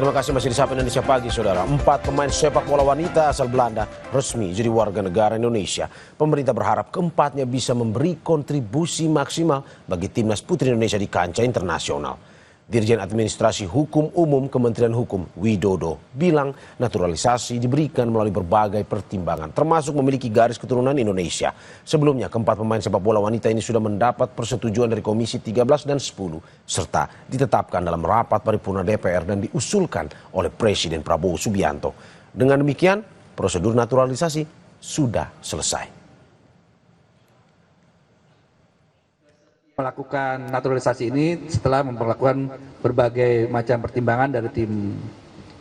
Terima kasih masih di Sapa Indonesia Pagi, Saudara. 4 pemain sepak bola wanita asal Belanda resmi jadi warga negara Indonesia. Pemerintah berharap keempatnya bisa memberi kontribusi maksimal bagi timnas putri Indonesia di kancah internasional. Dirjen Administrasi Hukum Umum Kementerian Hukum Widodo bilang naturalisasi diberikan melalui berbagai pertimbangan, termasuk memiliki garis keturunan Indonesia. Sebelumnya, keempat pemain sepak bola wanita ini sudah mendapat persetujuan dari Komisi 13 dan 10, serta ditetapkan dalam rapat paripurna DPR dan diusulkan oleh Presiden Prabowo Subianto. Dengan demikian, prosedur naturalisasi sudah selesai. Melakukan naturalisasi ini setelah memperlakukan berbagai macam pertimbangan dari tim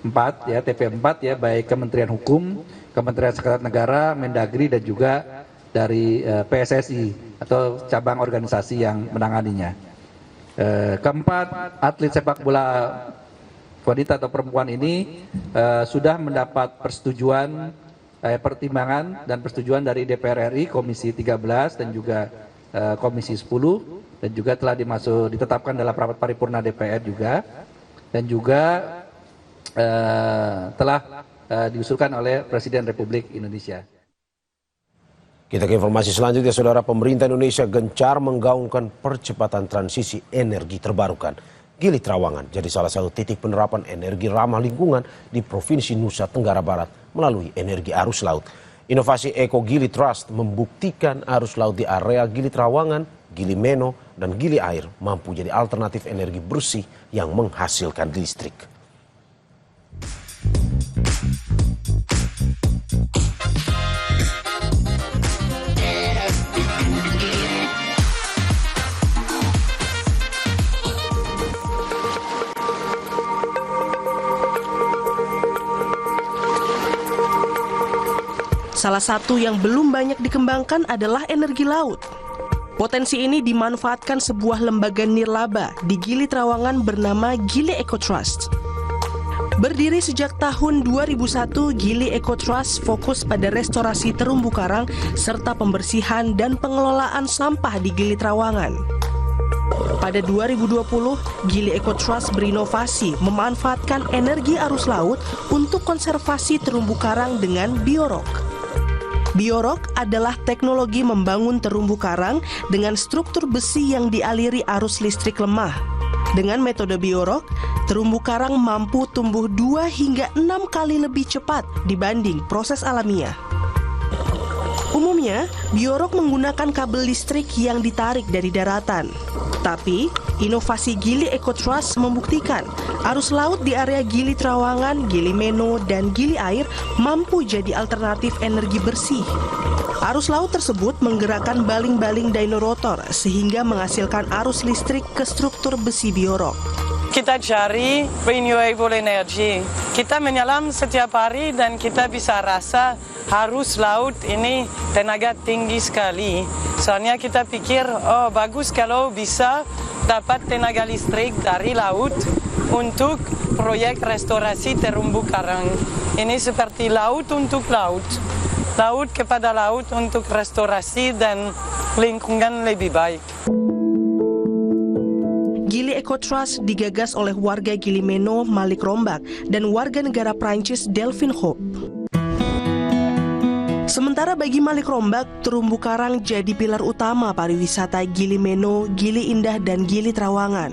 4 ya, TP4 ya, baik Kementerian Hukum, Kementerian Sekretariat Negara, Mendagri dan juga dari PSSI atau cabang organisasi yang menanganinya. Keempat atlet sepak bola wanita atau perempuan ini sudah mendapat persetujuan pertimbangan dan persetujuan dari DPR RI, Komisi 13 dan juga Komisi 10 dan juga telah ditetapkan dalam rapat paripurna DPR juga dan juga telah diusulkan oleh Presiden Republik Indonesia. Kita ke informasi selanjutnya, Saudara. Pemerintah Indonesia gencar menggaungkan percepatan transisi energi terbarukan. Gili Trawangan jadi salah satu titik penerapan energi ramah lingkungan di Provinsi Nusa Tenggara Barat melalui energi arus laut. Inovasi Eco Gili Trust membuktikan arus laut di area Gili Trawangan, Gili Meno, dan Gili Air mampu jadi alternatif energi bersih yang menghasilkan listrik. Salah satu yang belum banyak dikembangkan adalah energi laut. Potensi ini dimanfaatkan sebuah lembaga nirlaba di Gili Trawangan bernama Gili Eco Trust. Berdiri sejak tahun 2001, Gili Eco Trust fokus pada restorasi terumbu karang serta pembersihan dan pengelolaan sampah di Gili Trawangan. Pada 2020, Gili Eco Trust berinovasi memanfaatkan energi arus laut untuk konservasi terumbu karang dengan biorok. Biorok adalah teknologi membangun terumbu karang dengan struktur besi yang dialiri arus listrik lemah. Dengan metode biorok, terumbu karang mampu tumbuh 2 hingga 6 kali lebih cepat dibanding proses alamiah. Umumnya, biorok menggunakan kabel listrik yang ditarik dari daratan. Tapi, inovasi Gili Eco Trust membuktikan arus laut di area Gili Trawangan, Gili Meno, dan Gili Air mampu jadi alternatif energi bersih. Arus laut tersebut menggerakkan baling-baling dynorotor sehingga menghasilkan arus listrik ke struktur besi biorok. Kita cari renewable energy. Kita menyelam setiap hari dan kita bisa rasa arus laut ini tenaga tinggi sekali. Soalnya kita pikir, oh bagus kalau bisa dapat tenaga listrik dari laut untuk proyek restorasi terumbu karang. Ini seperti laut untuk laut. Laut kepada laut untuk restorasi dan lingkungan lebih baik. Gili Eco Trust digagas oleh warga Gili Meno, Malik Rombak, dan warga negara Prancis Delphine Hope. Sementara bagi Malik Rombak, terumbu karang jadi pilar utama pariwisata Gili Meno, Gili Indah, dan Gili Trawangan.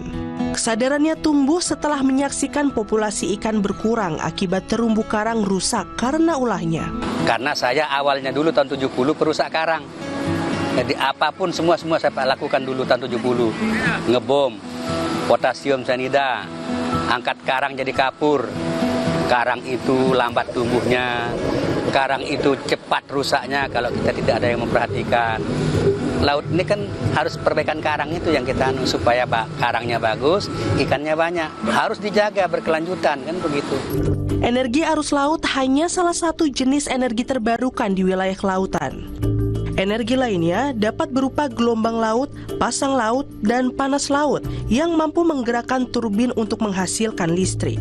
Kesadarannya tumbuh setelah menyaksikan populasi ikan berkurang akibat terumbu karang rusak karena ulahnya. Karena saya awalnya dulu tahun 70 perusak karang. Jadi apapun semua saya lakukan dulu tahun 70. Ngebom, potasium cyanida, angkat karang jadi kapur. Karang itu lambat tumbuhnya, karang itu cepat rusaknya kalau kita tidak ada yang memperhatikan. Laut ini kan harus perbaikan karang itu yang kita supaya karangnya bagus, ikannya banyak. Harus dijaga berkelanjutan kan begitu. Energi arus laut hanya salah satu jenis energi terbarukan di wilayah kelautan. Energi lainnya dapat berupa gelombang laut, pasang laut, dan panas laut yang mampu menggerakkan turbin untuk menghasilkan listrik.